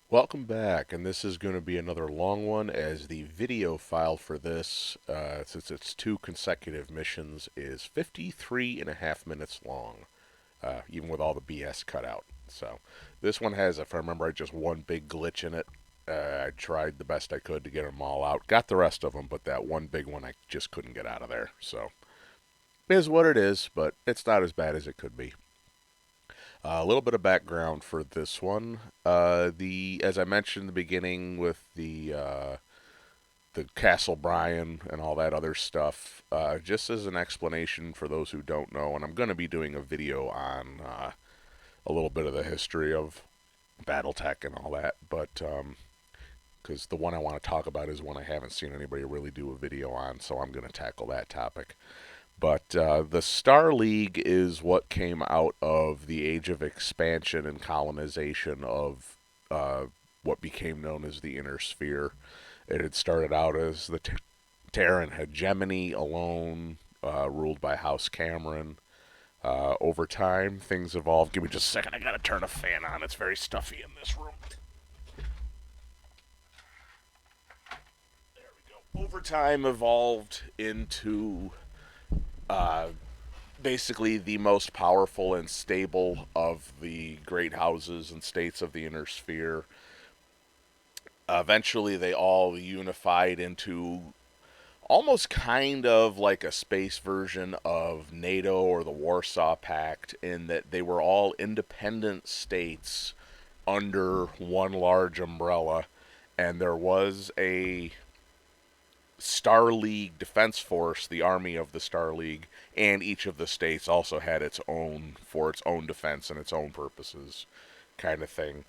Welcome back, and this is going to be another long one as the video file for this, since it's two consecutive missions, is 53 and a half minutes long, even with all the BS cut out. So this one has, if I remember right, just one big glitch in it. I tried the best I could to get them all out. Got the rest of them, but that one big one I just couldn't get out of there. So it is what it is, but it's not as bad as it could be. A little bit of background for this one. The as I mentioned in the beginning with the Castle Bryan and all that other stuff, just as an explanation for those who don't know, and I'm going to be doing a video on a little bit of the history of BattleTech and all that, but because the one I want to talk about is one I haven't seen anybody really do a video on, so I'm going to tackle that topic. But the Star League is what came out of the age of expansion and colonization of what became known as the Inner Sphere. It had started out as the Terran hegemony alone, ruled by House Cameron. Over time, things evolved. Give me just a second. I gotta turn a fan on. It's very stuffy in this room. There we go. Over time, evolved into uh, basically the most powerful and stable of the great houses and states of the Inner Sphere. Eventually, they all unified into almost kind of like a space version of NATO or the Warsaw Pact, in that they were all independent states under one large umbrella, and there was a Star League Defense Force, the army of the Star League, and each of the states also had its own for its own defense and its own purposes, kind of thing.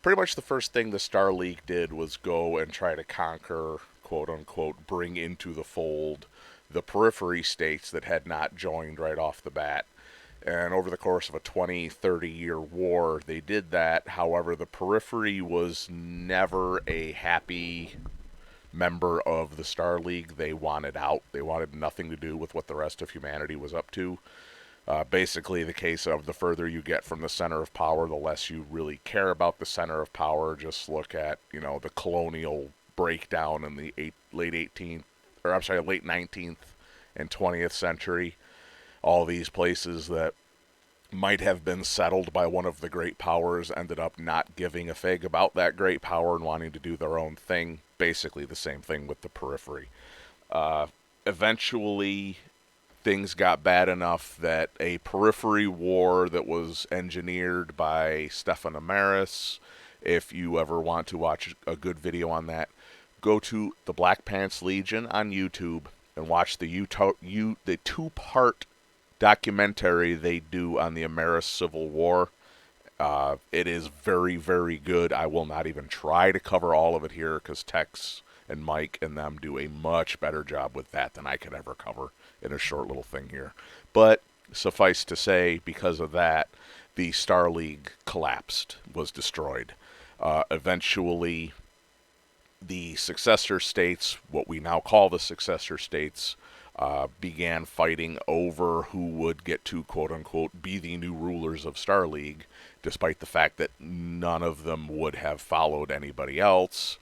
Pretty much the first thing the Star League did was go and try to conquer, quote unquote, bring into the fold the periphery states that had not joined right off the bat. And over the course of a 20, 30-year war, they did that. However, the periphery was never a happy member of the Star League. They wanted out. They wanted nothing to do with what the rest of humanity was up to. Basically, the case of the further you get from the center of power, the less you really care about the center of power. Just look at, the colonial breakdown in the late 18th, or I'm sorry, late 19th and 20th century. All these places that might have been settled by one of the great powers ended up not giving a fig about that great power and wanting to do their own thing. Basically, the same thing with the periphery. Eventually, things got bad enough that a periphery war that was engineered by Stefan Amaris, if you ever want to watch a good video on that, go to the Black Pants Legion on YouTube and watch the two-part documentary they do on the Amaris Civil War. It is very, very good. I will not even try to cover all of it here because Tex and Mike and them do a much better job with that than I could ever cover in a short little thing here. But suffice to say, because of that, the Star League collapsed, was destroyed. Eventually, the successor states, what we now call the successor states, began fighting over who would get to, quote unquote, be the new rulers of Star League, despite the fact that none of them would have followed anybody else.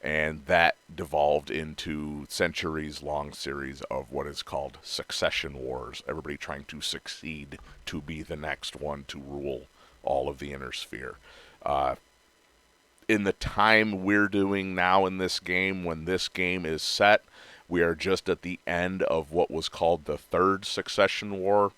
And that devolved into centuries long series of what is called succession wars. Everybody trying to succeed to be the next one to rule all of the Inner Sphere. In the time we're doing now in this game, when this game is set, we are just at the end of what was called the Third Succession War,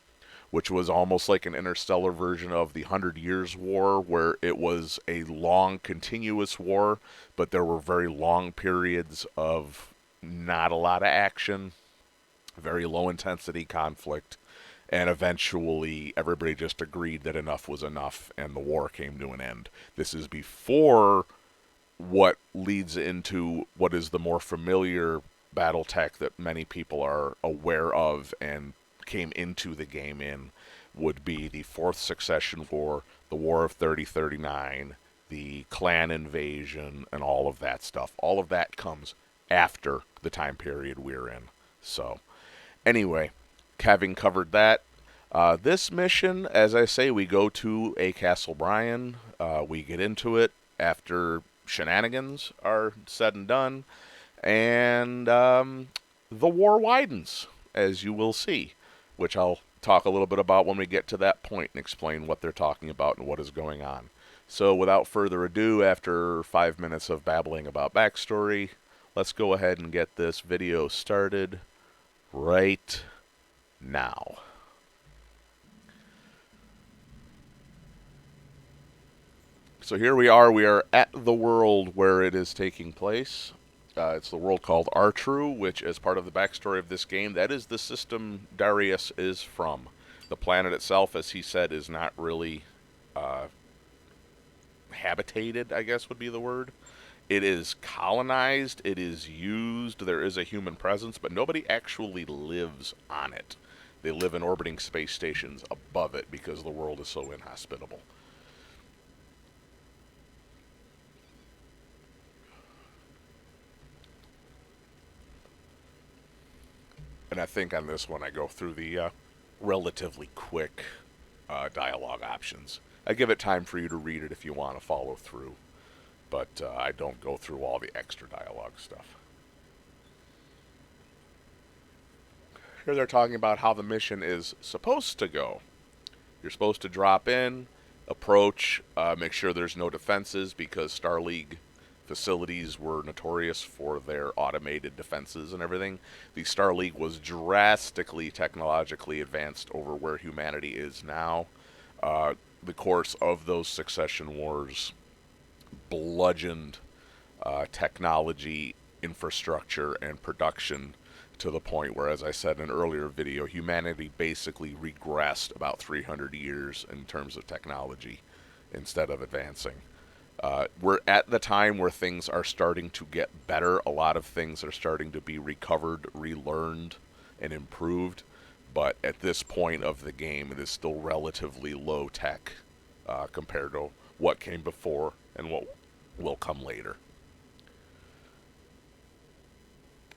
which was almost like an interstellar version of the 100 Years' War, where it was a long, continuous war, but there were very long periods of not a lot of action, very low intensity conflict, and eventually everybody just agreed that enough was enough, and the war came to an end. This is before what leads into what is the more familiar BattleTech that many people are aware of and came into the game in, would be the Fourth Succession War, the War of 3039, the clan invasion, and all of that stuff. All of that comes after the time period we're in. So, anyway, having covered that, this mission, as I say, we go to a Castle Bryan. We get into it. after shenanigans are said and done, and the war widens, as you will see, which I'll talk a little bit about when we get to that point and explain what they're talking about and what is going on. So without further ado, after 5 minutes of babbling about backstory, let's go ahead and get this video started right now. So here we are at the world where it is taking place. It's the world called Artru, which is part of the backstory of this game. That is the system Darius is from. The planet itself, as he said, is not really habitated, I guess would be the word. It is colonized, it is used, there is a human presence, but nobody actually lives on it. They live in orbiting space stations above it because the world is so inhospitable. And I think on this one I go through the relatively quick dialogue options. I give it time for you to read it if you want to follow through, but I don't go through all the extra dialogue stuff. Here they're talking about how the mission is supposed to go. You're supposed to drop in, approach, make sure there's no defenses because Star League facilities were notorious for their automated defenses and everything. The Star League was drastically technologically advanced over where humanity is now. The course of those succession wars bludgeoned technology, infrastructure, and production to the point where, as I said in an earlier video, humanity basically regressed about 300 years in terms of technology instead of advancing. We're at the time where things are starting to get better. A lot of things are starting to be recovered, relearned, and improved. But at this point of the game, it is still relatively low tech compared to what came before and what will come later.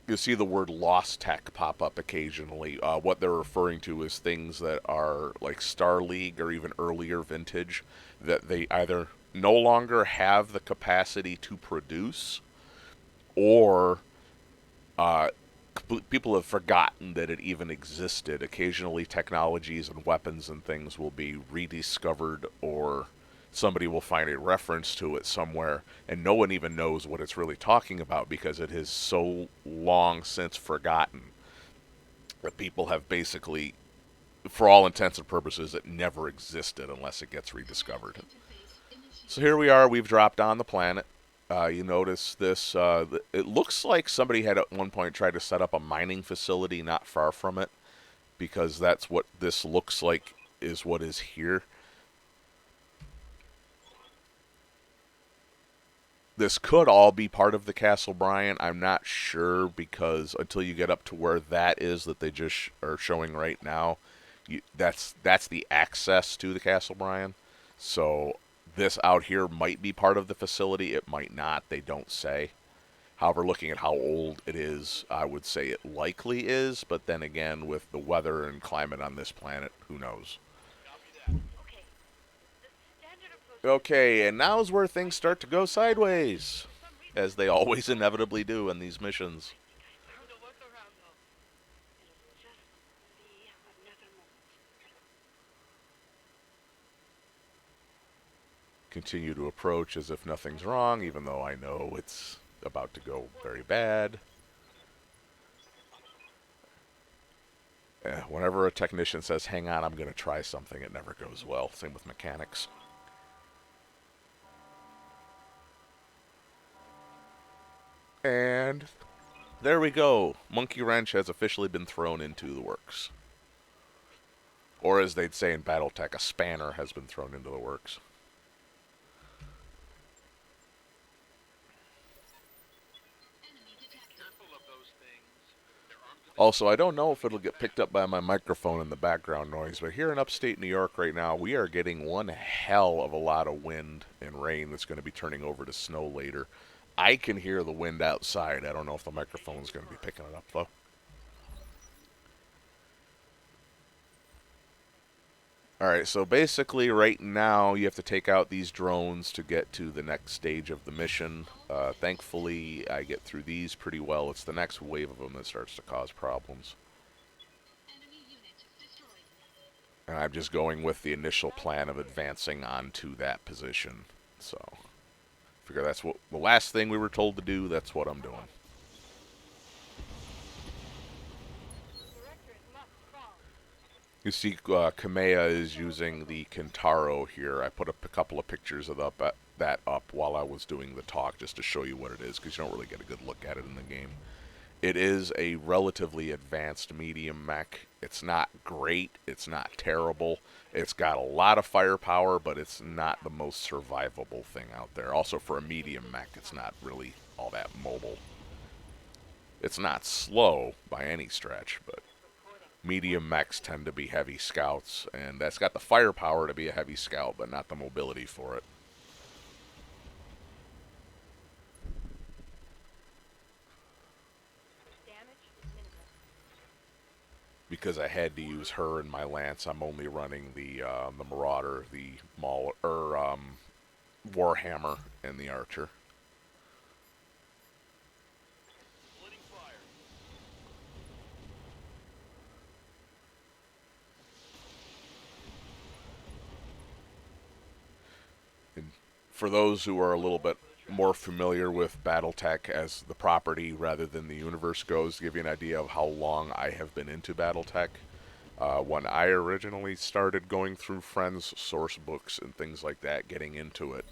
You'll see the word lost tech pop up occasionally. What they're referring to is things that are like Star League or even earlier vintage that they either no longer have the capacity to produce, or people have forgotten that it even existed. Occasionally technologies and weapons and things will be rediscovered, or somebody will find a reference to it somewhere and no one even knows what it's really talking about because it is so long since forgotten that people have basically, for all intents and purposes, it never existed unless it gets rediscovered. So here we are, we've dropped on the planet. You notice this, it looks like somebody had at one point tried to set up a mining facility not far from it, because that's what this looks like is what is here. This could all be part of the Castle Bryan. I'm not sure, because until you get up to where that is that they just are showing right now, that's the access to the Castle Bryan. So this out here might be part of the facility. It might not. They don't say. However, looking at how old it is, I would say it likely is. But then again, with the weather and climate on this planet, who knows? Okay, and now's where things start to go sideways, as they always inevitably do in these missions. Continue to approach as if nothing's wrong, even though I know it's about to go very bad. Whenever a technician says, hang on, I'm going to try something, it never goes well. Same with mechanics. And there we go. Monkey Wrench has officially been thrown into the works. Or as they'd say in BattleTech, a spanner has been thrown into the works. Also, I don't know if it'll get picked up by my microphone in the background noise, but here in upstate New York right now, we are getting one hell of a lot of wind and rain that's going to be turning over to snow later. I can hear the wind outside. I don't know if the microphone's going to be picking it up, though. Alright, so basically right now you have to take out these drones to get to the next stage of the mission. Thankfully, I get through these pretty well. It's the next wave of them that starts to cause problems. And I'm just going with the initial plan of advancing onto that position. So, figure that's what the last thing we were told to do, that's what I'm doing. You see, Kamea is using the Kintaro here. I put up a couple of pictures of that up while I was doing the talk just to show you what it is, because you don't really get a good look at it in the game. It is a relatively advanced medium mech. It's not great. It's not terrible. It's got a lot of firepower, but it's not the most survivable thing out there. Also, for a medium mech, it's not really all that mobile. It's not slow by any stretch, but medium mechs tend to be heavy scouts, and that's got the firepower to be a heavy scout, but not the mobility for it. Because I had to use her in my lance, I'm only running the Marauder, the Maul, or Warhammer, and the Archer. And for those who are a little bit more familiar with BattleTech as the property rather than the universe goes, to give you an idea of how long I have been into BattleTech. When I originally started going through friends' source books and things like that, getting into it,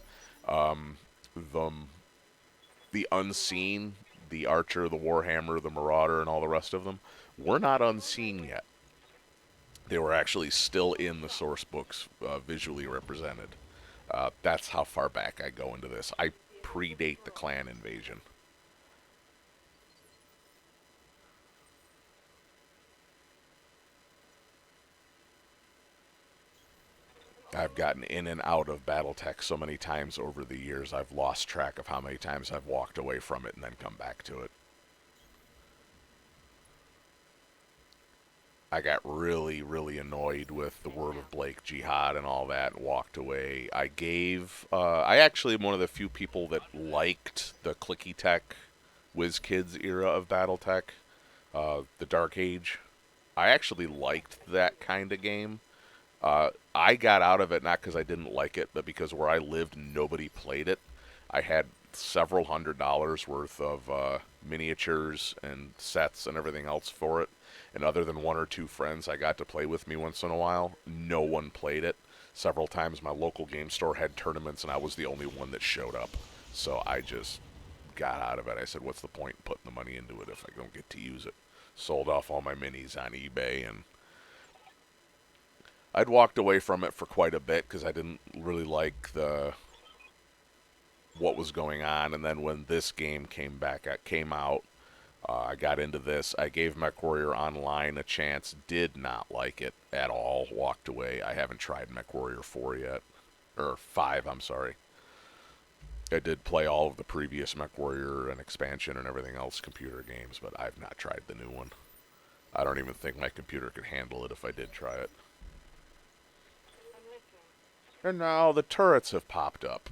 the the unseen, the Archer, the Warhammer, the Marauder, and all the rest of them, were not unseen yet. They were actually still in the source books, visually represented. That's how far back I go into this. I predate the clan invasion. I've gotten in and out of BattleTech so many times over the years, I've lost track of how many times I've walked away from it and then come back to it. I got really, really annoyed with the Word of Blake Jihad and all that and walked away. I actually am one of the few people that liked the clicky tech WizKids era of BattleTech, the Dark Age. I actually liked that kind of game. I got out of it not because I didn't like it, but because where I lived, nobody played it. I had several $100s worth of miniatures and sets and everything else for it. And other than one or two friends I got to play with me once in a while, no one played it. Several times my local game store had tournaments and I was the only one that showed up. So I just got out of it. I said, what's the point in putting the money into it if I don't get to use it? Sold off all my minis on eBay, and I'd walked away from it for quite a bit because I didn't really like the what was going on. And then when this game came out, I got into this. I gave MechWarrior Online a chance. Did not like it at all. Walked away. I haven't tried MechWarrior 4 yet, or 5. I'm sorry. I did play all of the previous MechWarrior and expansion and everything else computer games, but I've not tried the new one. I don't even think my computer could handle it if I did try it. And now the turrets have popped up.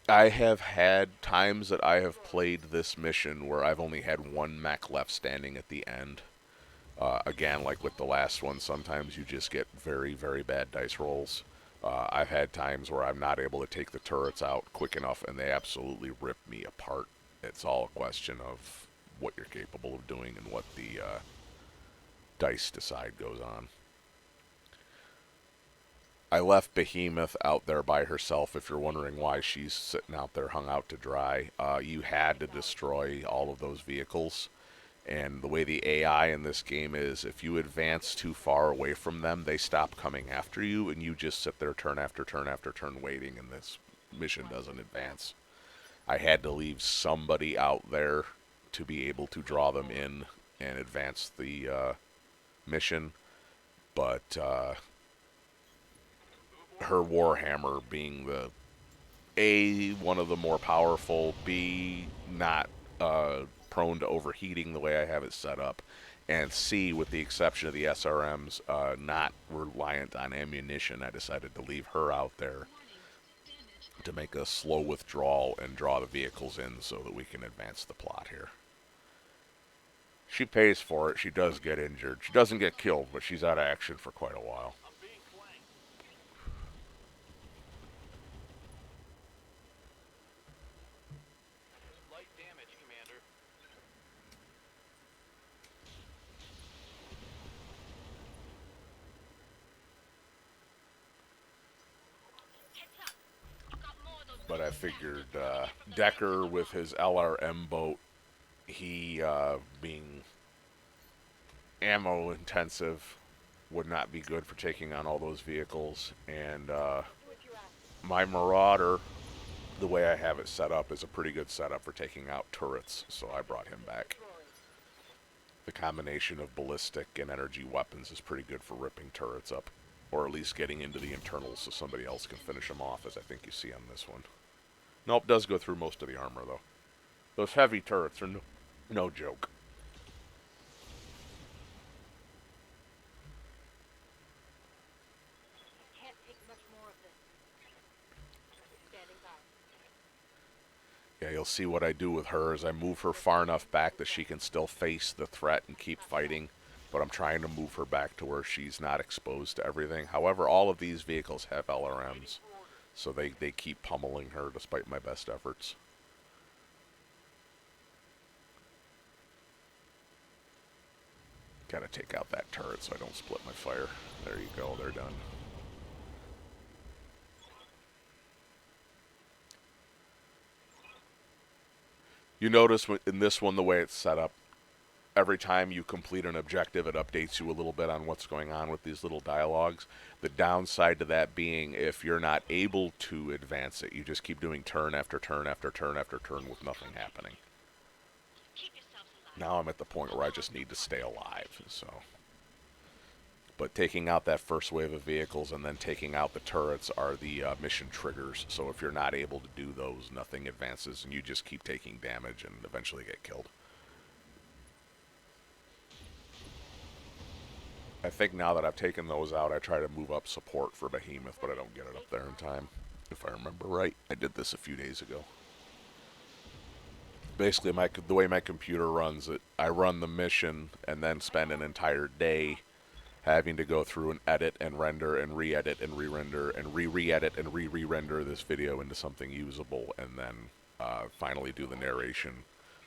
I have had times that I have played this mission where I've only had one mech left standing at the end. Again, like with the last one, sometimes you just get very, very bad dice rolls. I've had times where I'm not able to take the turrets out quick enough and they absolutely rip me apart. It's all a question of what you're capable of doing and what the dice decide goes on. I left Behemoth out there by herself. If you're wondering why she's sitting out there hung out to dry, you had to destroy all of those vehicles. And the way the AI in this game is, if you advance too far away from them, they stop coming after you, and you just sit there turn after turn after turn waiting, and this mission doesn't advance. I had to leave somebody out there to be able to draw them in and advance the mission, but her Warhammer being one of the more powerful, B not prone to overheating the way I have it set up. And C, with the exception of the SRMs, not reliant on ammunition, I decided to leave her out there to make a slow withdrawal and draw the vehicles in so that we can advance the plot here. She pays for it. She does get injured. She doesn't get killed, but she's out of action for quite a while. But I figured Decker with his LRM boat, he being ammo intensive, would not be good for taking on all those vehicles. And my Marauder, the way I have it set up, is a pretty good setup for taking out turrets, so I brought him back. The combination of ballistic and energy weapons is pretty good for ripping turrets up, or at least getting into the internals so somebody else can finish them off, as I think you see on this one. Nope, does go through most of the armor, though. Those heavy turrets are no joke. Can't take much more of this. Standing by. Yeah, you'll see what I do with her is I move her far enough back that she can still face the threat and keep fighting, but I'm trying to move her back to where she's not exposed to everything. However, all of these vehicles have LRMs, so they keep pummeling her despite my best efforts. Gotta take out that turret so I don't split my fire. There you go, they're done. You notice in this one the way it's set up, every time you complete an objective it updates you a little bit on what's going on with these little dialogues. The downside to that being if you're not able to advance it, you just keep doing turn after turn after turn after turn with nothing happening. Now I'm at the point where I just need to stay alive, so. But taking out that first wave of vehicles and then taking out the turrets are the mission triggers. So if you're not able to do those, nothing advances and you just keep taking damage and eventually get killed. I think now that I've taken those out, I try to move up support for Behemoth, but I don't get it up there in time. If I remember right, I did this a few days ago. Basically, the way my computer runs it, I run the mission and then spend an entire day having to go through and edit and render and re-edit and re-render and re-edit and re-render this video into something usable, and then finally do the narration,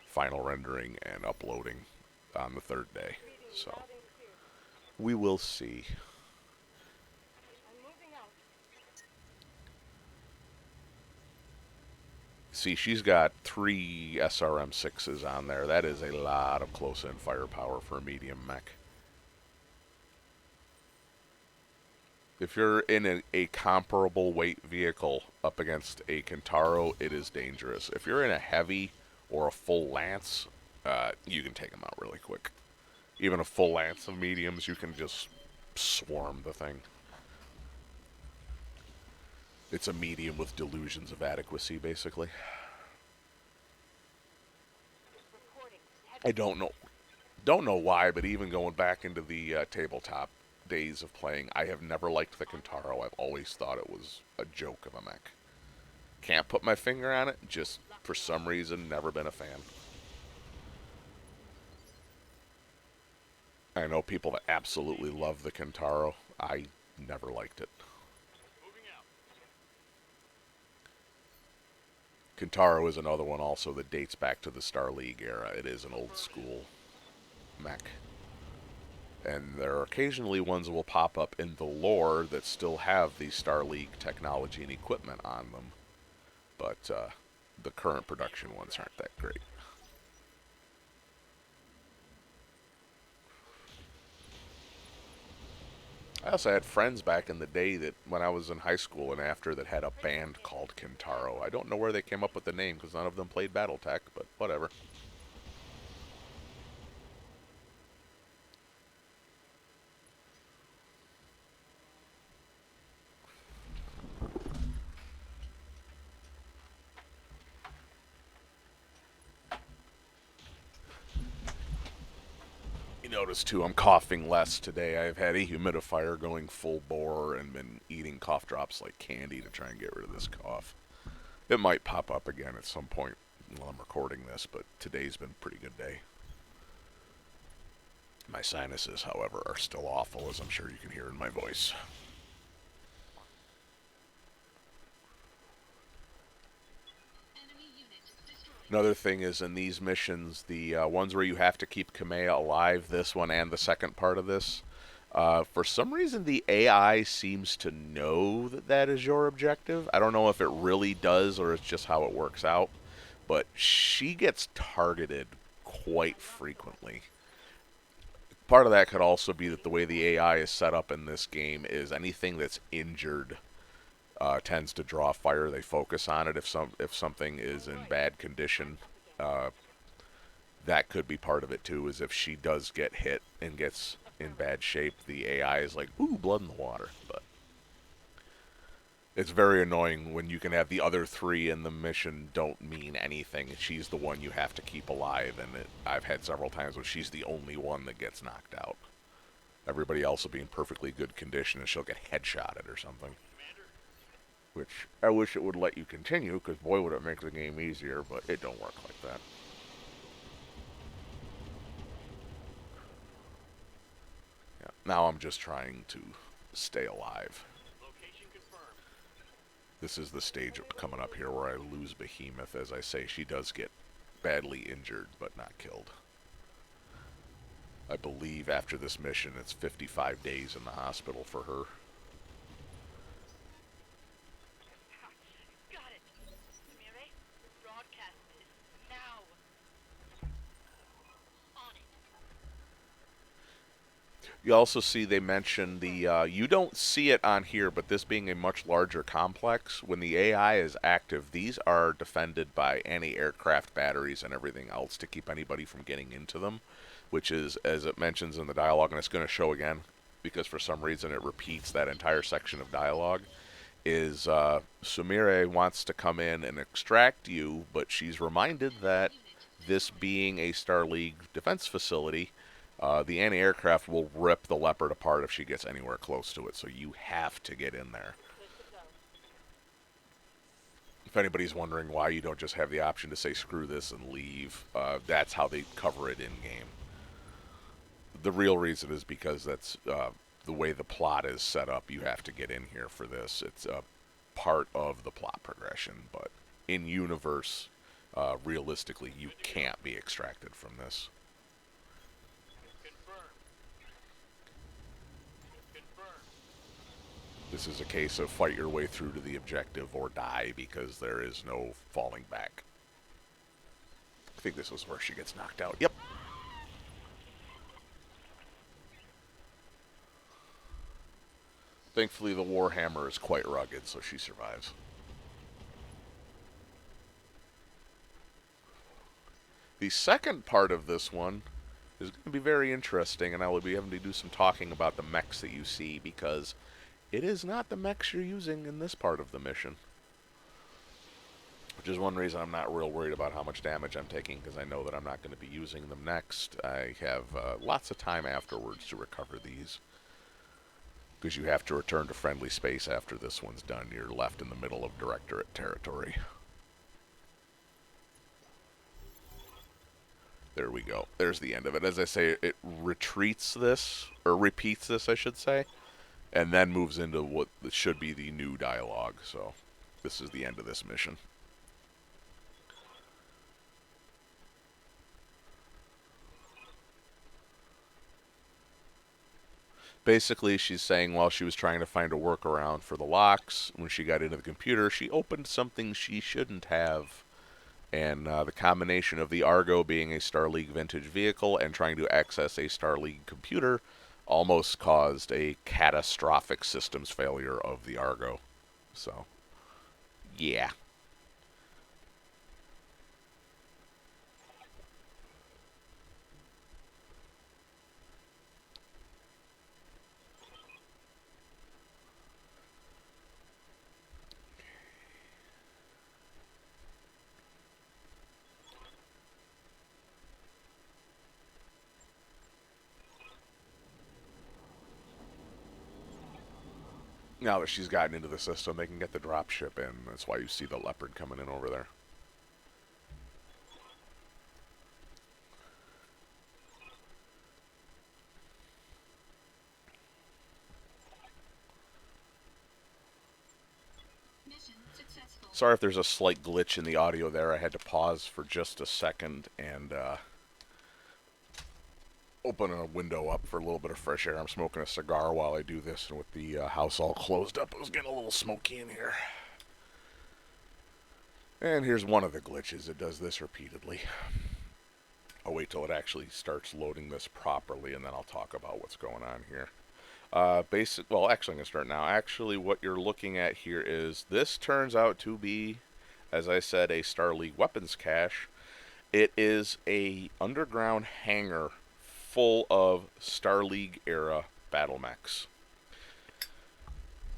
final rendering, and uploading on the third day. So we will see. See, she's got 3 SRM-6s on there. That is a lot of close-in firepower for a medium mech. If you're in a comparable weight vehicle up against a Kintaro, it is dangerous. If you're in a heavy or a full lance, you can take them out really quick. Even a full lance of mediums, you can just swarm the thing. It's a medium with delusions of adequacy, basically. I don't know why, but even going back into the tabletop days of playing, I have never liked the Kintaro. I've always thought it was a joke of a mech. Can't put my finger on it, just for some reason never been a fan. I know people that absolutely love the Kintaro. I never liked it. Kintaro is another one also that dates back to the Star League era. It is an old school mech. And there are occasionally ones that will pop up in the lore that still have the Star League technology and equipment on them. But the current production ones aren't that great. I also had friends back in the day that when I was in high school and after that had a band called Kintaro. I don't know where they came up with the name because none of them played BattleTech, but whatever. noticed too, I'm coughing less today. I've had a humidifier going full bore and been eating cough drops like candy to try and get rid of this cough. It might pop up again at some point while I'm recording this, but today's been a pretty good day. My sinuses, however, are still awful, as I'm sure you can hear in my voice. Another thing is in these missions, the ones where you have to keep Kamea alive, this one and the second part of this, for some reason the AI seems to know that that is your objective. I don't know if it really does or it's just how it works out, but she gets targeted quite frequently. Part of that could also be that the way the AI is set up in this game is anything that's injured tends to draw fire. They focus on it. If something is in bad condition, uh, that could be part of it too. Is if she does get hit and gets in bad shape, the AI is like, "Ooh, blood in the water." But it's very annoying when you can have the other three in the mission don't mean anything. She's the one you have to keep alive, and I've had several times where she's the only one that gets knocked out. Everybody else will be in perfectly good condition, and she'll get headshotted or something. Which I wish it would let you continue, because boy would it make the game easier, but it don't work like that. Yeah. Now I'm just trying to stay alive. This is the stage coming up here where I lose Behemoth. As I say, she does get badly injured, but not killed. I believe after this mission, it's 55 days in the hospital for her. Got it. Samire, broadcast this now. On it. You also see they mention the, you don't see it on here, but this being a much larger complex, when the AI is active, these are defended by anti-aircraft batteries and everything else to keep anybody from getting into them, which is, as it mentions in the dialogue, and it's going to show again, because for some reason it repeats that entire section of dialogue, is Sumire wants to come in and extract you, but she's reminded that this being a Star League defense facility, the anti-aircraft will rip the Leopard apart if she gets anywhere close to it, so you have to get in there. Good to go. If anybody's wondering why you don't just have the option to say screw this and leave, that's how they cover it in-game. The real reason is because that's the way the plot is set up. You have to get in here for this. It's a part of the plot progression, but in universe, realistically, you can't be extracted from this. This is a case of fight your way through to the objective or die, because there is no falling back. I think this was where she gets knocked out. Yep. Thankfully, the Warhammer is quite rugged, so she survives. The second part of this one is going to be very interesting, and I will be having to do some talking about the mechs that you see, because it is not the mechs you're using in this part of the mission. Which is one reason I'm not real worried about how much damage I'm taking, because I know that I'm not going to be using them next. I have lots of time afterwards to recover these, because you have to return to friendly space after this one's done. You're left in the middle of Directorate territory. There we go. There's the end of it. As I say, it retreats this, or repeats this, I should say, and then moves into what should be the new dialogue. So this is the end of this mission. Basically, she's saying while she was trying to find a workaround for the locks, when she got into the computer, she opened something she shouldn't have. And the combination of the Argo being a Star League vintage vehicle and trying to access a Star League computer almost caused a catastrophic systems failure of the Argo. So, yeah. Now that she's gotten into the system, they can get the dropship in. That's why you see the Leopard coming in over there. Sorry if there's a slight glitch in the audio there. I had to pause for just a second and open a window up for a little bit of fresh air. I'm smoking a cigar while I do this, and with the house all closed up, it was getting a little smoky in here. And here's one of the glitches. It does this repeatedly. I'll wait till it actually starts loading this properly, and then I'll talk about what's going on here. Well, actually, I'm going to start now. Actually, what you're looking at here is this turns out to be, as I said, a Star League weapons cache. It is a underground hangar full of Star League era battle mechs.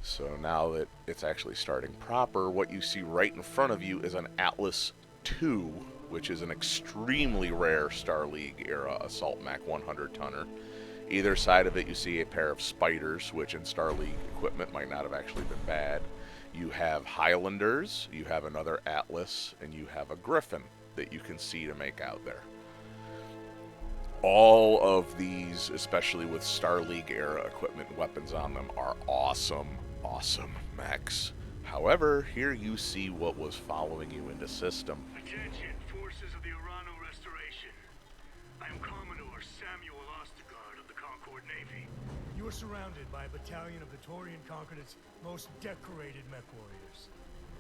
So now that it's actually starting proper, what you see right in front of you is an Atlas II, which is an extremely rare Star League era assault mech 100 tonner. Either side of it you see a pair of Spiders, which in Star League equipment might not have actually been bad. You have Highlanders, you have another Atlas, and you have a Griffin that you can see to make out there. All of these, especially with Star League era equipment and weapons on them, are awesome, awesome mechs. However, here you see what was following you into system. Attention, forces of the Urano Restoration. I am Commodore Samuel Ostergaard of the Concord Navy. You are surrounded by a battalion of the Taurian Concordate's most decorated mech warriors.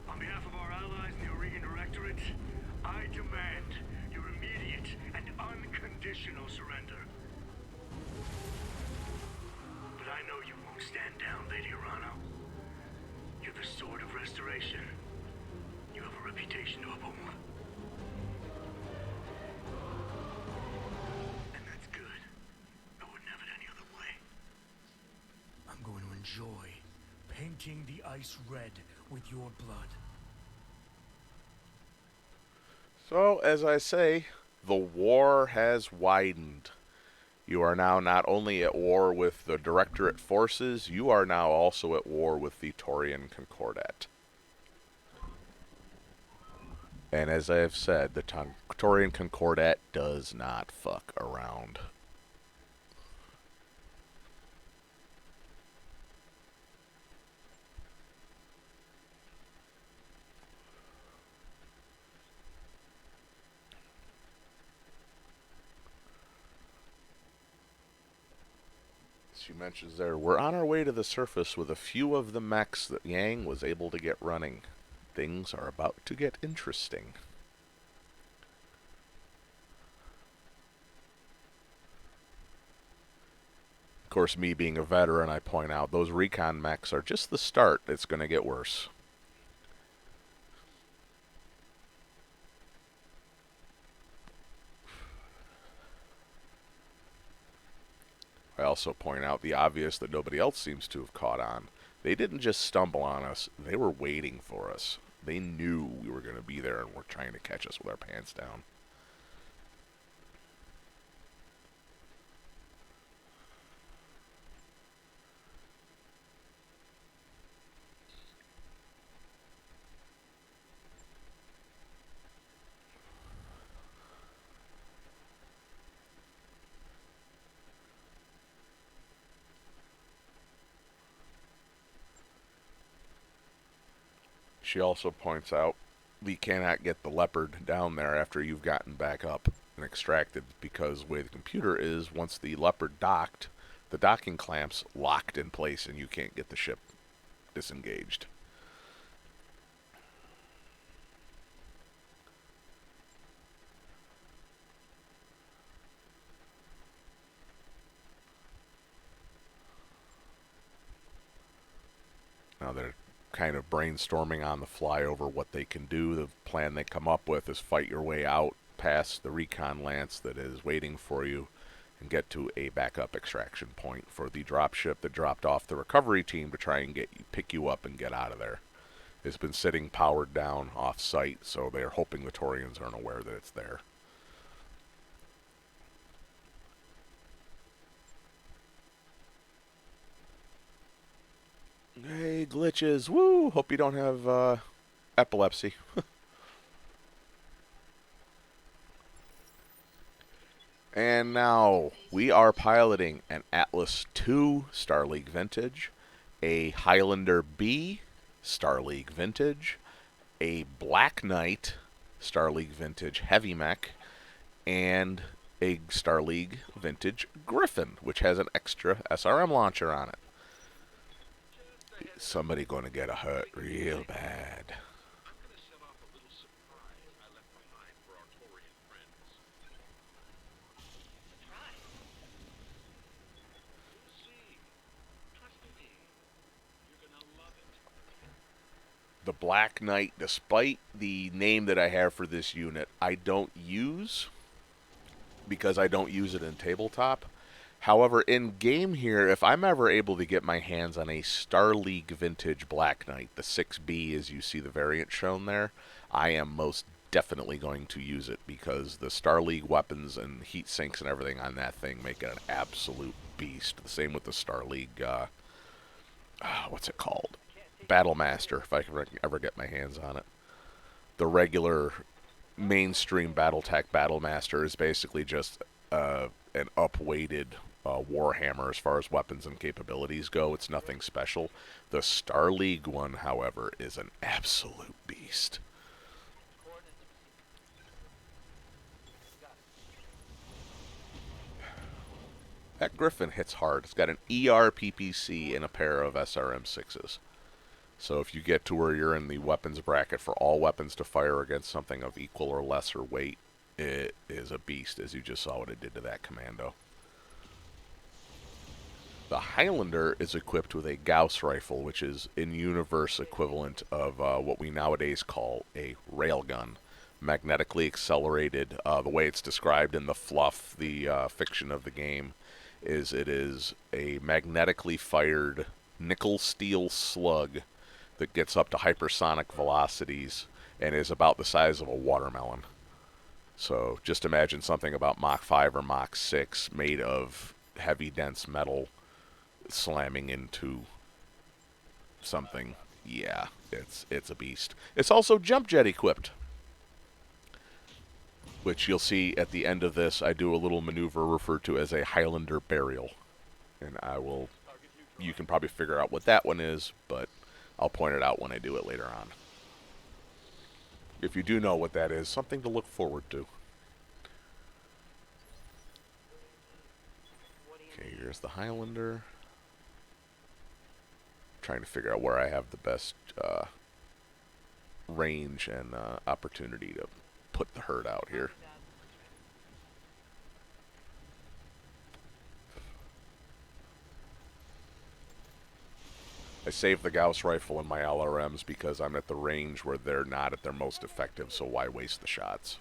On behalf of our allies in the Aurigan Directorate, I demand your immediate and unconditional surrender. But I know you won't stand down, Lady Urano. You're the Sword of Restoration. You have a reputation to uphold. And that's good. I wouldn't have it any other way. I'm going to enjoy painting the ice red with your blood. So, as I say, the war has widened. You are now not only at war with the Directorate forces, you are now also at war with the Taurian Concordat. And as I have said, the Taurian Concordat does not fuck around. She mentions there, we're on our way to the surface with a few of the mechs that Yang was able to get running. Things are about to get interesting. Of course, me being a veteran, I point out those recon mechs are just the start. It's going to get worse. I also point out the obvious that nobody else seems to have caught on. They didn't just stumble on us, they were waiting for us. They knew we were going to be there and were trying to catch us with our pants down. She also points out we cannot get the Leopard down there after you've gotten back up and extracted, because the way the computer is, once the Leopard docked, the docking clamps locked in place and you can't get the ship disengaged. Now they're kind of brainstorming on the fly over what they can do. The plan they come up with is fight your way out past the recon lance that is waiting for you and get to a backup extraction point for the dropship that dropped off the recovery team to try and pick you up and get out of there. It's been sitting powered down off site, so they're hoping the Taurians aren't aware that it's there. Hey, glitches. Woo! Hope you don't have epilepsy. And now we are piloting an Atlas II Star League Vintage, a Highlander B Star League Vintage, a Black Knight Star League Vintage Heavy Mech, and a Star League Vintage Griffin, which has an extra SRM launcher on it. Somebody gonna get a hurt real bad. The Black Knight, despite the name that I have for this unit, I don't use because I don't use it in tabletop. However, in game here, if I'm ever able to get my hands on a Star League Vintage Black Knight, the 6B as you see the variant shown there, I am most definitely going to use it because the Star League weapons and heat sinks and everything on that thing make it an absolute beast. The same with the Star League, what's it called? Battle Master, if I can ever get my hands on it. The regular mainstream BattleTech Battle Master is basically just an upweighted Warhammer as far as weapons and capabilities go. It's nothing special. The Star League one, however, is an absolute beast. That Griffin hits hard. It's got an ER PPC and a pair of SRM 6s. So if you get to where you're in the weapons bracket for all weapons to fire against something of equal or lesser weight, it is a beast, as you just saw what it did to that commando. The Highlander is equipped with a Gauss rifle, which is in-universe equivalent of what we nowadays call a railgun. Magnetically accelerated. The way it's described in the fluff, the fiction of the game, is it is a magnetically fired nickel steel slug that gets up to hypersonic velocities and is about the size of a watermelon. So just imagine something about Mach 5 or Mach 6 made of heavy, dense metal slamming into something. Yeah, it's a beast. It's also jump jet equipped, which you'll see at the end of this. I do a little maneuver referred to as a Highlander burial, and you can probably figure out what that one is, but I'll point it out when I do it later on. If you do know what that is, something to look forward to. Okay, here's the Highlander. Trying to figure out where I have the best range and opportunity to put the herd out here. I save the Gauss rifle in my LRMs because I'm at the range where they're not at their most effective, so why waste the shots?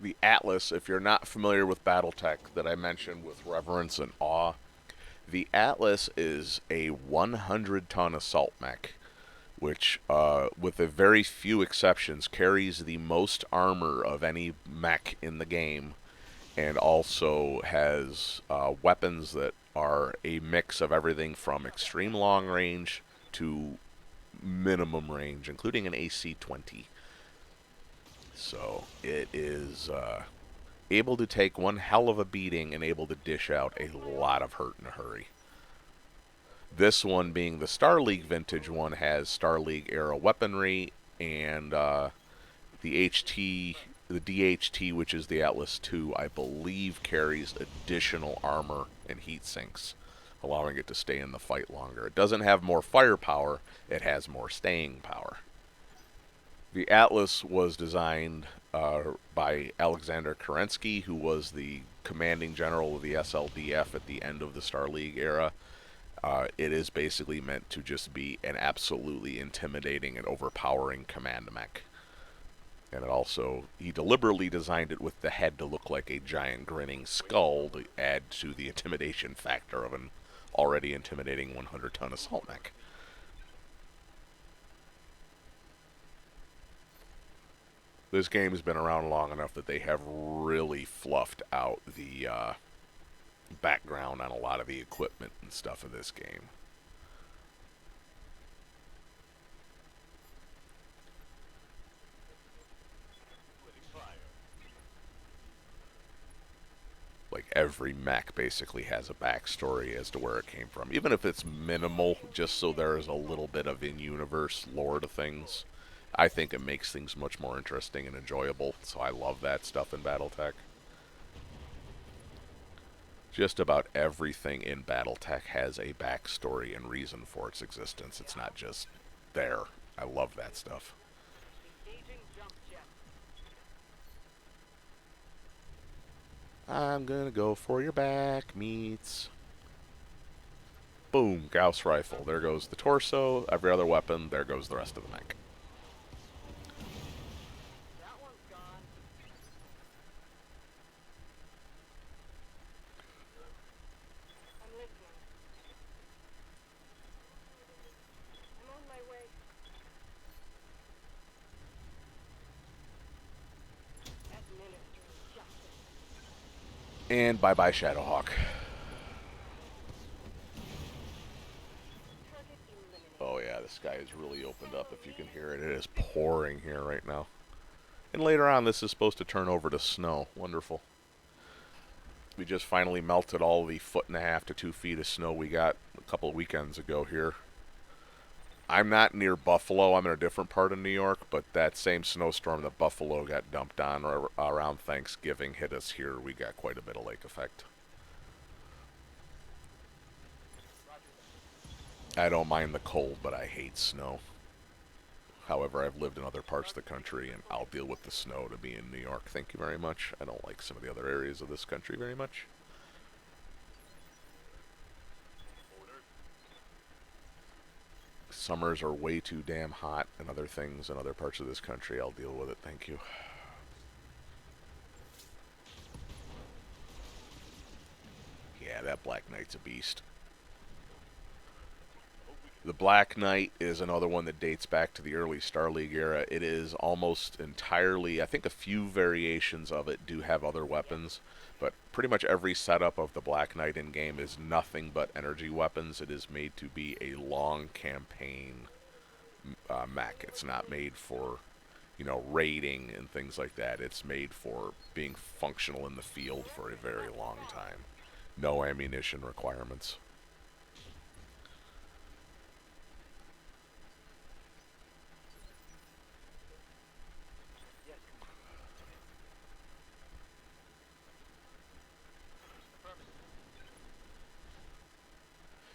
The Atlas, if you're not familiar with BattleTech that I mentioned with reverence and awe, the Atlas is a 100-ton assault mech, which, with a very few exceptions, carries the most armor of any mech in the game, and also has weapons that are a mix of everything from extreme long range to minimum range, including an AC-20. So it is able to take one hell of a beating and able to dish out a lot of hurt in a hurry. This one, being the Star League Vintage one, has Star League era weaponry, and the DHT, which is the Atlas II, I believe carries additional armor and heat sinks, allowing it to stay in the fight longer. It doesn't have more firepower, it has more staying power. The Atlas was designed by Alexander Kerensky, who was the commanding general of the SLDF at the end of the Star League era. It is basically meant to just be an absolutely intimidating and overpowering command mech. And it also, he deliberately designed it with the head to look like a giant grinning skull to add to the intimidation factor of an already intimidating 100-ton assault mech. This game has been around long enough that they have really fluffed out the background on a lot of the equipment and stuff of this game. Like every mech basically has a backstory as to where it came from, even if it's minimal, just so there is a little bit of in-universe lore to things. I think it makes things much more interesting and enjoyable, so I love that stuff in BattleTech. Just about everything in BattleTech has a backstory and reason for its existence. It's not just there. I love that stuff. Engaging jump jet. I'm gonna go for your back, meats. Boom, Gauss rifle. There goes the torso, every other weapon, there goes the rest of the mech. That one's gone. I'm listening. I'm on my way. Administering justice. And bye-bye Shadowhawk. Target eliminated. Oh yeah, the sky is really opened up if you can hear it. It is pouring here right now. And later on this is supposed to turn over to snow. Wonderful. We just finally melted all the 1.5 to 2 feet of snow we got a couple of weekends ago here. I'm not near Buffalo. I'm in a different part of New York, but that same snowstorm that Buffalo got dumped on around Thanksgiving hit us here. We got quite a bit of lake effect. I don't mind the cold, but I hate snow. However, I've lived in other parts of the country, and I'll deal with the snow to be in New York. Thank you very much. I don't like some of the other areas of this country very much. Summers are way too damn hot and other things in other parts of this country. I'll deal with it. Thank you. Yeah, that Black Knight's a beast. The Black Knight is another one that dates back to the early Star League era. It is almost entirely, I think a few variations of it do have other weapons, but pretty much every setup of the Black Knight in game is nothing but energy weapons. It is made to be a long campaign mech. It's not made for, you know, raiding and things like that. It's made for being functional in the field for a very long time. No ammunition requirements.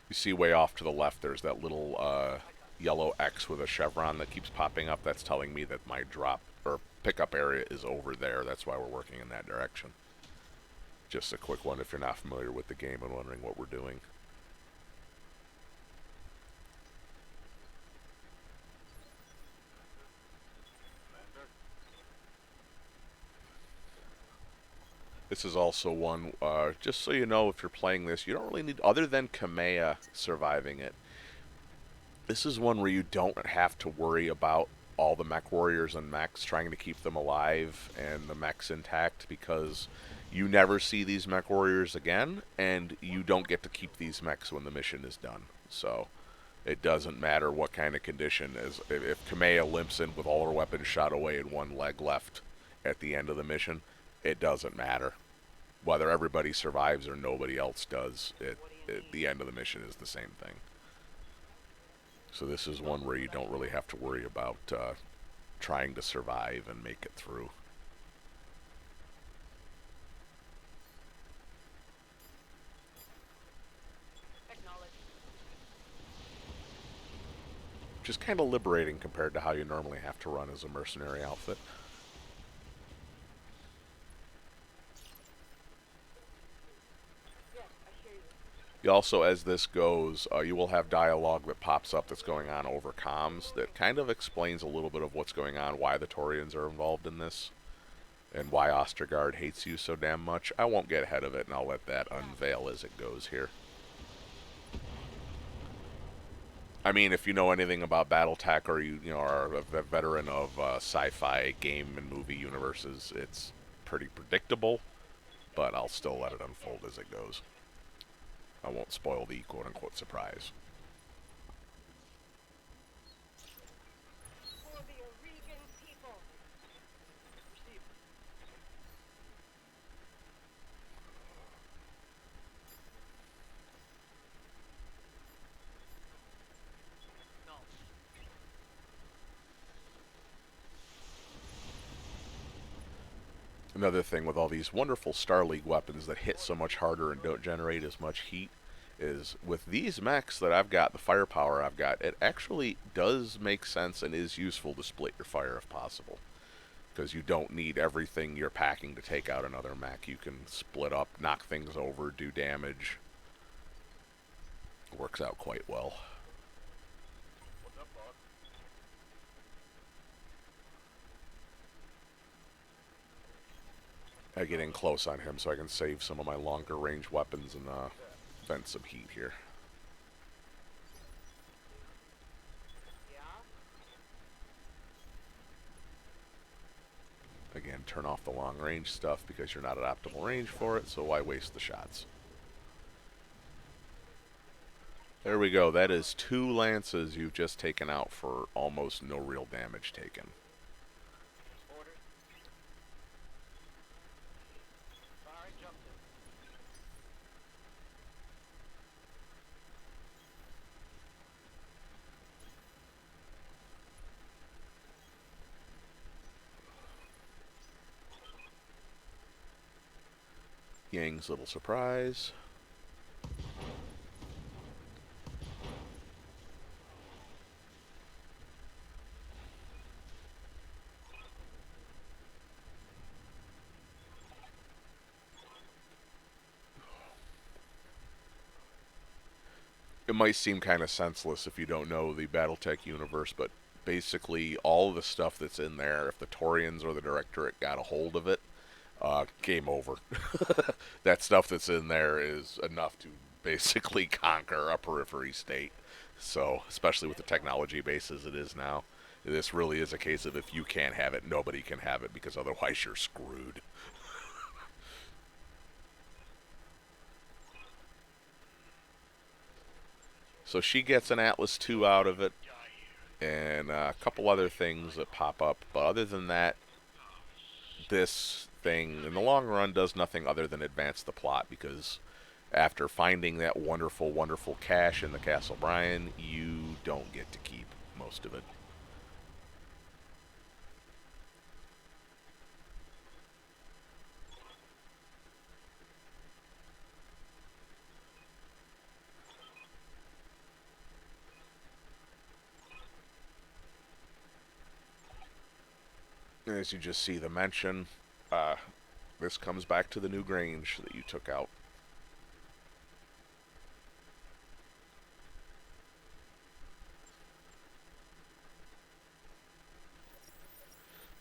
You see way off to the left, there's that little yellow X with a chevron that keeps popping up. That's telling me that my drop or pickup area is over there. That's why we're working in that direction. Just a quick one if you're not familiar with the game and wondering what we're doing. This is also one, just so you know, if you're playing this, you don't really need, other than Kamea surviving it, this is one where you don't have to worry about all the mech warriors and mechs, trying to keep them alive and the mechs intact, because you never see these mech warriors again, and you don't get to keep these mechs when the mission is done. So it doesn't matter what kind of condition. As if Kamea limps in with all her weapons shot away and one leg left at the end of the mission, it doesn't matter. Whether everybody survives or nobody else does, the end of the mission is the same thing. So this is one where you don't really have to worry about trying to survive and make it through. Which is kind of liberating compared to how you normally have to run as a mercenary outfit. You also, as this goes, you will have dialogue that pops up that's going on over comms that kind of explains a little bit of what's going on, why the Taurians are involved in this, and why Ostergaard hates you so damn much. I won't get ahead of it, and I'll let that unveil as it goes here. I mean, if you know anything about BattleTech or you know are a veteran of sci-fi game and movie universes, it's pretty predictable. But I'll still let it unfold as it goes. I won't spoil the quote-unquote surprise. For the Oregon people. Receive. Another thing with all these wonderful Star League weapons that hit so much harder and don't generate as much heat is with these mechs that I've got, the firepower I've got, it actually does make sense and is useful to split your fire if possible. Because you don't need everything you're packing to take out another mech. You can split up, knock things over, do damage. It works out quite well. What's up, boss? I get in close on him so I can save some of my longer range weapons and vent some heat here. Yeah? Again, turn off the long range stuff because you're not at optimal range for it, so why waste the shots? There we go. That is 2 lances you've just taken out for almost no real damage taken. Orders. Sorry, jumped it. Yang's little surprise. It might seem kind of senseless if you don't know the BattleTech universe, but basically all of the stuff that's in there, if the Torians or the Directorate got a hold of it, game over. That stuff that's in there is enough to basically conquer a periphery state. So, especially with the technology base as it is now, this really is a case of if you can't have it, nobody can have it because otherwise you're screwed. So she gets an Atlas 2 out of it, and a couple other things that pop up. But other than that, this thing, in the long run, does nothing other than advance the plot because after finding that wonderful, wonderful cache in the Castle Bryan, you don't get to keep most of it. As you just see the mention, this comes back to the new Grange that you took out.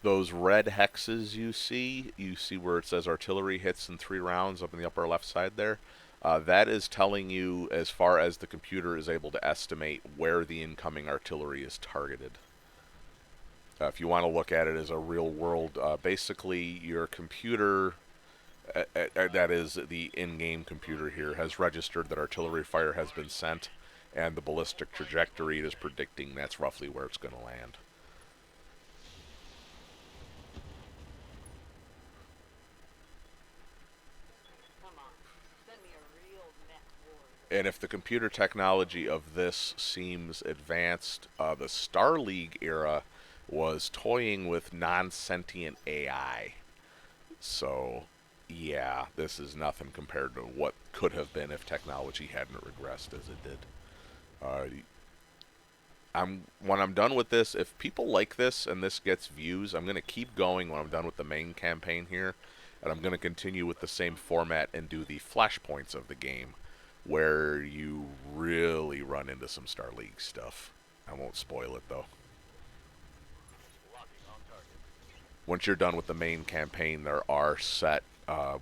Those red hexes you see where it says artillery hits in 3 rounds up in the upper left side there. That is telling you as far as the computer is able to estimate where the incoming artillery is targeted. If you want to look at it as a real world, basically your computer, that is the in-game computer here, has registered that artillery fire has been sent, and the ballistic trajectory it is predicting that's roughly where it's going to land. Come on. Send me a real mech warrior. And if the computer technology of this seems advanced, the Star League era was toying with non-sentient AI. So, yeah, this is nothing compared to what could have been if technology hadn't regressed as it did. Uh, when I'm done with this, if people like this and this gets views, I'm going to keep going when I'm done with the main campaign here, and I'm going to continue with the same format and do the flashpoints of the game, where you really run into some Star League stuff. I won't spoil it though. Once you're done with the main campaign, there are set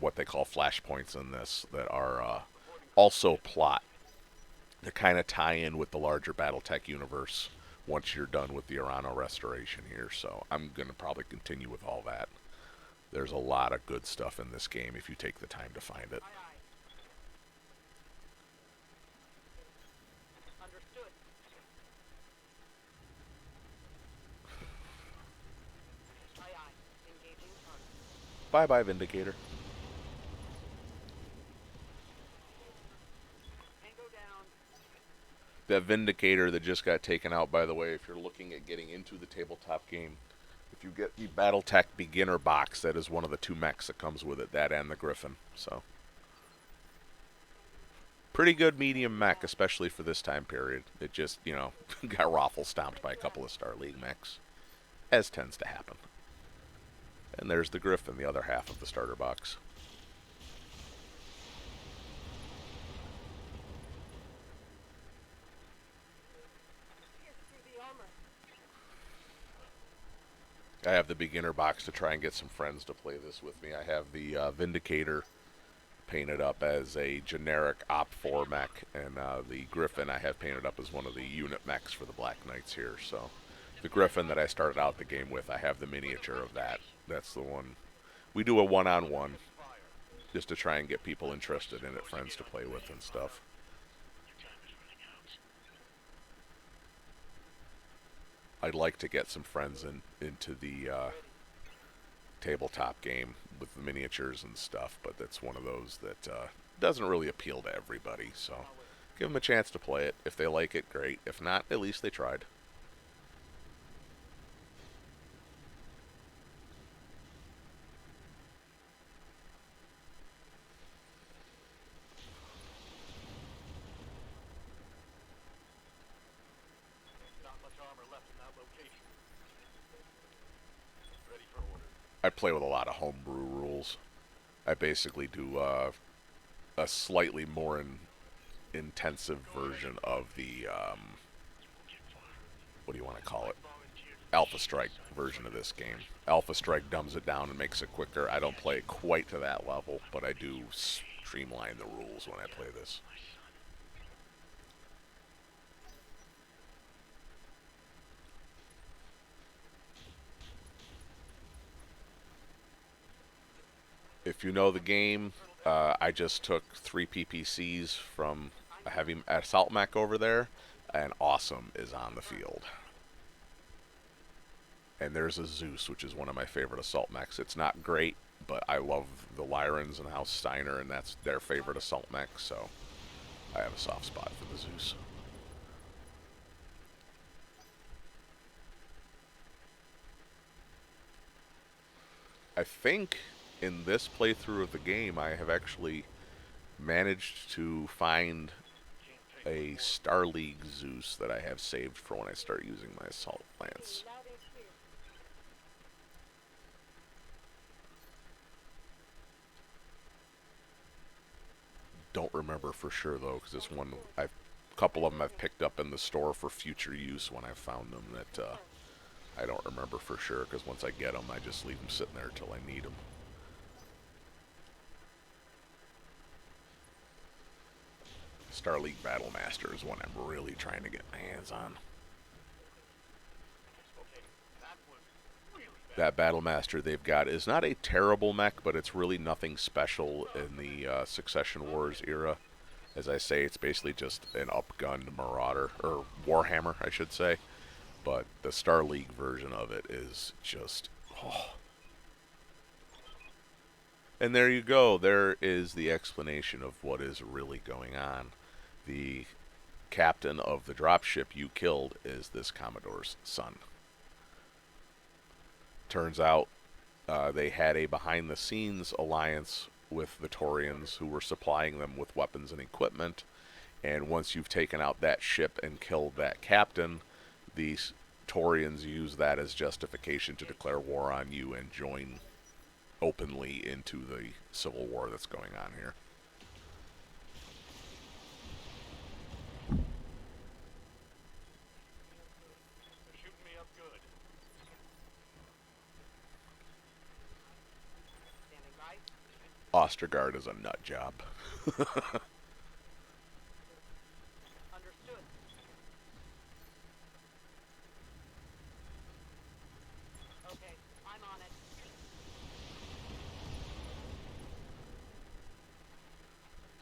what they call flashpoints in this that are also plot. to kind of tie in with the larger BattleTech universe once you're done with the Urano restoration here. So I'm going to probably continue with all that. There's a lot of good stuff in this game if you take the time to find it. Aye, aye. Understood. Aye, aye. Engaging target. Bye-bye, Vindicator. Tango down. That Vindicator that just got taken out, by the way, if you're looking at getting into the tabletop game, if you get the BattleTech beginner box, that is one of the 2 mechs that comes with it, that and the Griffin. So, pretty good medium mech, especially for this time period. It just, you know, got raffle stomped by a couple of Star League mechs, as tends to happen. And there's the Griffin, the other half of the starter box. Pierce through the armor. I have the beginner box to try and get some friends to play this with me. I have the Vindicator painted up as a generic Op 4 mech, and the Griffin I have painted up as one of the unit mechs for the Black Knights here. So the Griffin that I started out the game with, I have the miniature of that. That's the one. We do a one-on-one just to try and get people interested in it, friends to play with and stuff. I'd like to get some friends into the tabletop game with the miniatures and stuff, but that's one of those that doesn't really appeal to everybody. So give them a chance to play it. If they like it, great. If not, at least they tried. Not much armor left in that location. Ready for order. I play with a lot of homebrew rules. I basically do a slightly more intensive version of the what do you want to call it? Alpha Strike version of this game. Alpha Strike dumbs it down and makes it quicker. I don't play it quite to that level, but I do streamline the rules when I play this. If you know the game, I just took 3 PPCs from a heavy assault mech over there, and Awesome is on the field. And there's a Zeus, which is one of my favorite assault mechs. It's not great, but I love the Lyrans and House Steiner, and that's their favorite assault mech, so I have a soft spot for the Zeus. I think in this playthrough of the game, I have actually managed to find a Star League Zeus that I have saved for when I start using my assault lance. Loud and clear. Don't remember for sure though, because this one, a couple of them I've picked up in the store for future use when I found them. That I don't remember for sure, because once I get them, I just leave them sitting there until I need them. Star League Battle Master is one I'm really trying to get my hands on. Okay, that was really bad. That Battle Master they've got is not a terrible mech, but it's really nothing special in the Succession Wars era. As I say, it's basically just an upgunned Marauder, or Warhammer, I should say. But the Star League version of it is just... Oh. And there you go. There is the explanation of what is really going on. The captain of the dropship you killed is this Commodore's son. Turns out they had a behind-the-scenes alliance with the Taurians who were supplying them with weapons and equipment. And once you've taken out that ship and killed that captain, these Taurians use that as justification to declare war on you and join openly into the civil war that's going on here. They're shooting me up good. Standing by. Ostergaard is a nut job.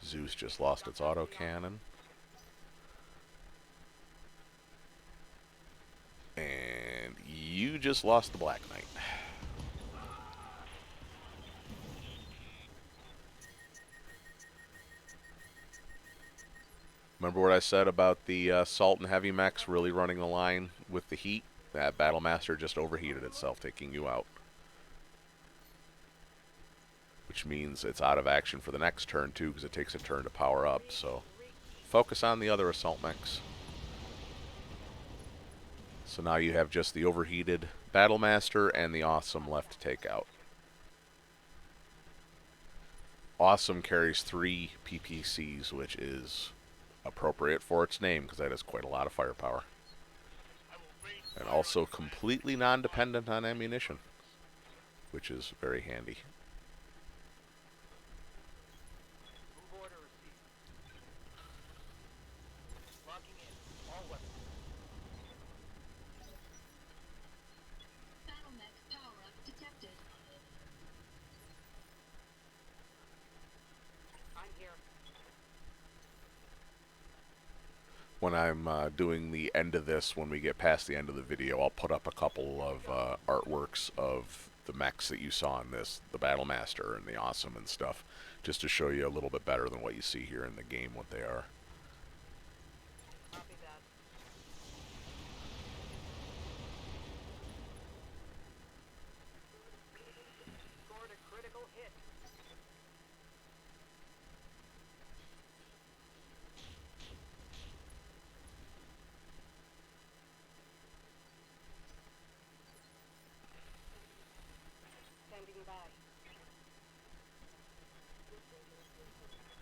Zeus just lost its autocannon. And you just lost the Black Knight. Remember what I said about the Salt and Heavy mechs really running the line with the heat? That Battlemaster just overheated itself, taking you out. Which means it's out of action for the next turn, too, because it takes a turn to power up. So focus on the other assault mechs. So now you have just the overheated Battlemaster and the Awesome left to take out. Awesome carries 3 PPCs, which is appropriate for its name, because that is quite a lot of firepower. And also completely non-dependent on ammunition, which is very handy. When I'm doing the end of this, when we get past the end of the video, I'll put up a couple of artworks of the mechs that you saw in this, the Battlemaster and the Awesome and stuff, just to show you a little bit better than what you see here in the game, what they are. Copy that. Scored a critical hit. Standing by.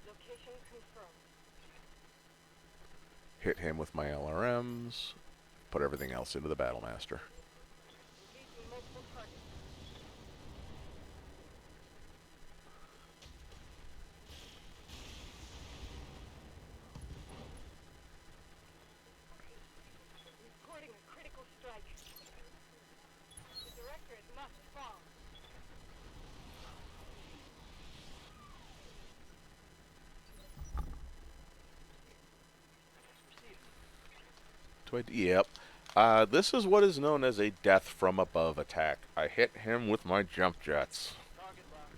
Location confirmed. Hit him with my LRMs, put everything else into the Battlemaster. Engaging multiple targets. Recording a critical strike. The directorate must fall. Yep. This is what is known as a death from above attack. I hit him with my jump jets.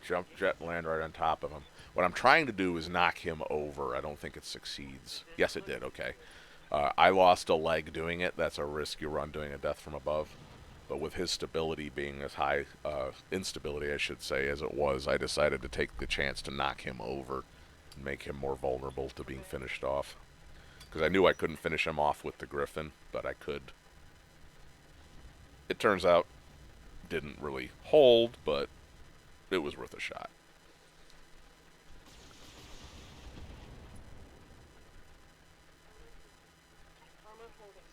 Jump jet land right on top of him. What I'm trying to do is knock him over. I don't think it succeeds. Yes, it did. Okay. I lost a leg doing it. That's a risk you run doing a death from above. But with his stability being as high, instability I should say, as it was, I decided to take the chance to knock him over and make him more vulnerable to being finished off. Because I knew I couldn't finish him off with the Griffin, but I could. It turns out didn't really hold, but it was worth a shot. Armor holding.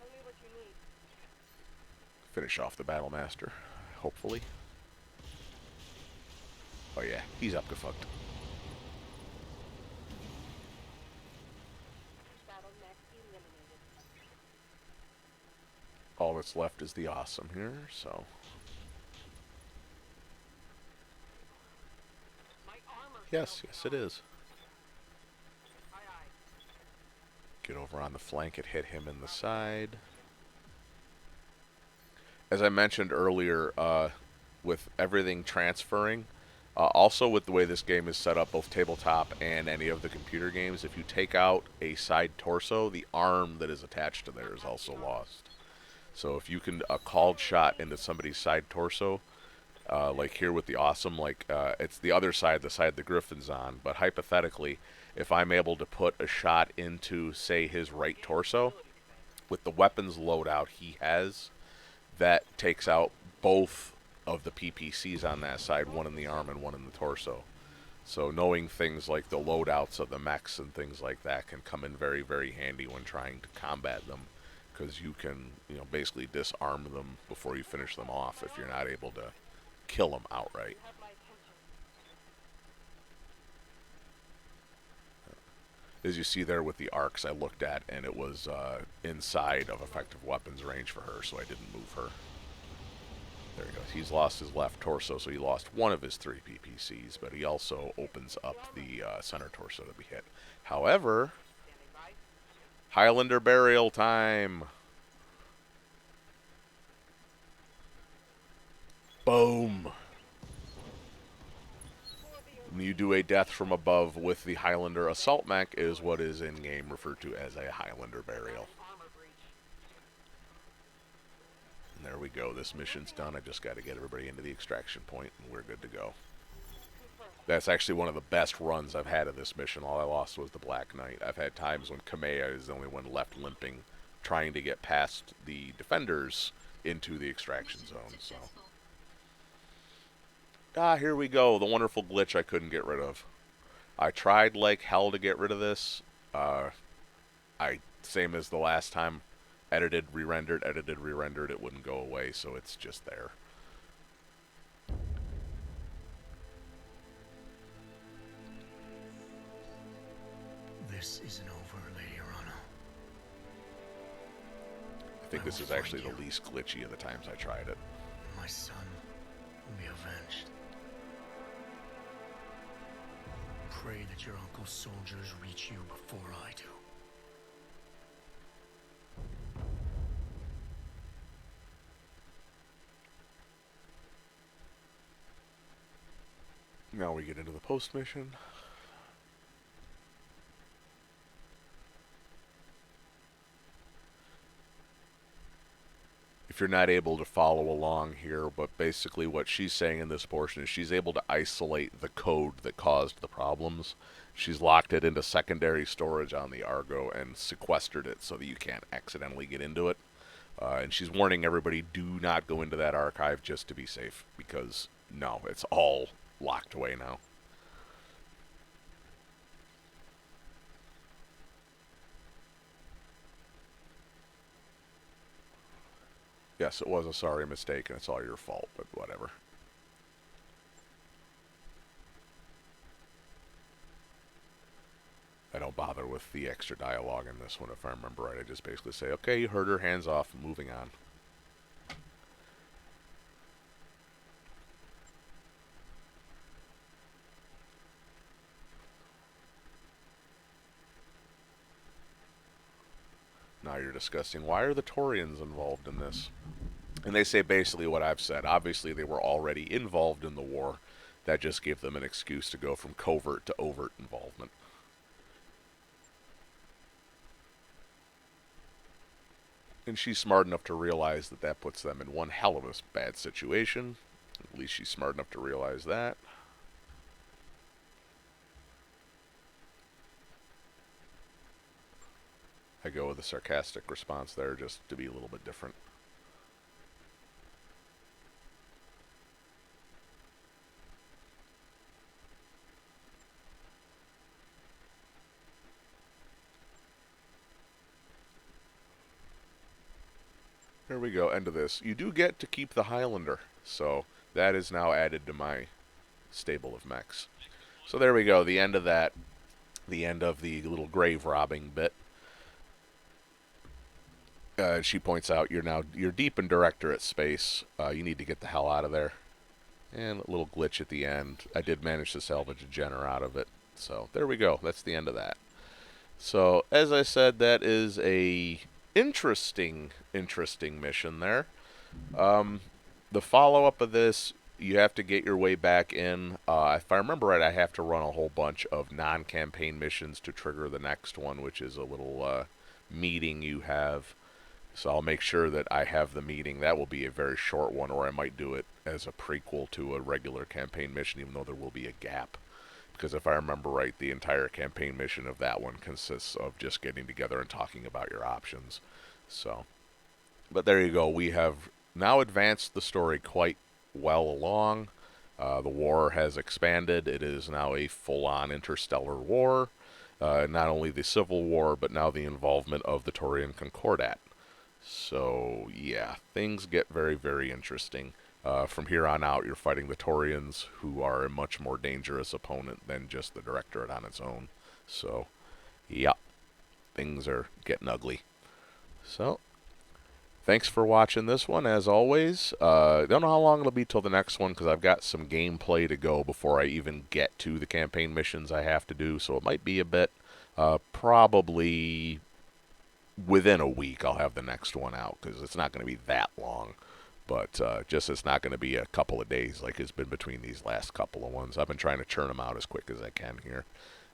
Tell me what you need. Finish off the Battlemaster, hopefully. Oh yeah, he's up to fucked. Battle mech eliminated. All that's left is the Awesome here, so My armor. yes, it is. Aye, aye. Get over on the flank and hit him in the side. As I mentioned earlier, with everything transferring, also with the way this game is set up, both tabletop and any of the computer games, if you take out a side torso, the arm that is attached to there is also lost. So if you can a called shot into somebody's side torso, like here with the Awesome, like it's the other side, the side the Griffin's on, but hypothetically, if I'm able to put a shot into, say, his right torso, with the weapons loadout he has, that takes out both of the PPCs on that side, one in the arm and one in the torso. So knowing things like the loadouts of the mechs and things like that can come in very, very handy when trying to combat them, because you can, basically disarm them before you finish them off if you're not able to kill them outright. You have my attention. As you see there with the arcs I looked at, and it was inside of effective weapons range for her, so I didn't move her. There he goes. He's lost his left torso, so he lost one of his 3 PPCs, but he also opens up the center torso that we hit. However, Highlander burial time. Boom. When you do a death from above with the Highlander assault mech is what is in-game referred to as a Highlander burial. And there we go. This mission's done. I just got to get everybody into the extraction point, and we're good to go. That's actually one of the best runs I've had of this mission. All I lost was the Black Knight. I've had times when Kamea is the only one left limping, trying to get past the defenders into the extraction zone. So, here we go. The wonderful glitch I couldn't get rid of. I tried like hell to get rid of this. Same as the last time, edited, re-rendered, it wouldn't go away, so it's just there. This isn't over, Lady Arano. I think this is actually the least glitchy of the times I tried it. My son will be avenged. Pray that your uncle's soldiers reach you before I do. Now we get into the post mission. If you're not able to follow along here, but basically what she's saying in this portion is she's able to isolate the code that caused the problems. She's locked it into secondary storage on the Argo and sequestered it so that you can't accidentally get into it. And she's warning everybody, do not go into that archive just to be safe, because no, it's all locked away now. Yes, it was a sorry mistake, and it's all your fault, but whatever. I don't bother with the extra dialogue in this one, if I remember right. I just basically say, okay, you heard her, hands off, moving on. Now you're discussing, why are the Taurians involved in this? And they say basically what I've said. Obviously, they were already involved in the war. That just gave them an excuse to go from covert to overt involvement. And she's smart enough to realize that that puts them in one hell of a bad situation. At least she's smart enough to realize that. I go with a sarcastic response there just to be a little bit different. There we go, end of this. You do get to keep the Highlander, so that is now added to my stable of mechs. So there we go, the end of that. The end of the little grave robbing bit. She points out you're deep in Directorate space. You need to get the hell out of there. And a little glitch at the end. I did manage to salvage a Jenner out of it. So there we go. That's the end of that. So as I said, that is a interesting mission there. The follow-up of this, you have to get your way back in. If I remember right, I have to run a whole bunch of non-campaign missions to trigger the next one, which is a little meeting you have. So I'll make sure that I have the meeting. That will be a very short one, or I might do it as a prequel to a regular campaign mission, even though there will be a gap. Because if I remember right, the entire campaign mission of that one consists of just getting together and talking about your options. So, but there you go. We have now advanced the story quite well along. The war has expanded. It is now a full-on interstellar war. Not only the Civil War, but now the involvement of the Taurian Concordat. So, yeah, things get very, very interesting. From here on out, you're fighting the Taurians, who are a much more dangerous opponent than just the Directorate on its own. So, yeah, things are getting ugly. So, thanks for watching this one, as always. Don't know how long it'll be till the next one, because I've got some gameplay to go before I even get to the campaign missions I have to do, so it might be a bit. Probably within a week I'll have the next one out, because it's not going to be that long. But just it's not going to be a couple of days like it's been between these last couple of ones. I've been trying to churn them out as quick as I can here.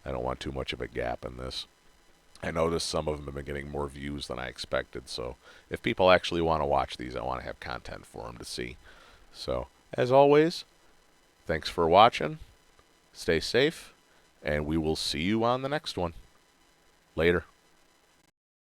I don't want too much of a gap in this. I noticed some of them have been getting more views than I expected, so if people actually want to watch these, I want to have content for them to see. So, as always, thanks for watching, stay safe, and we will see you on the next one. Later.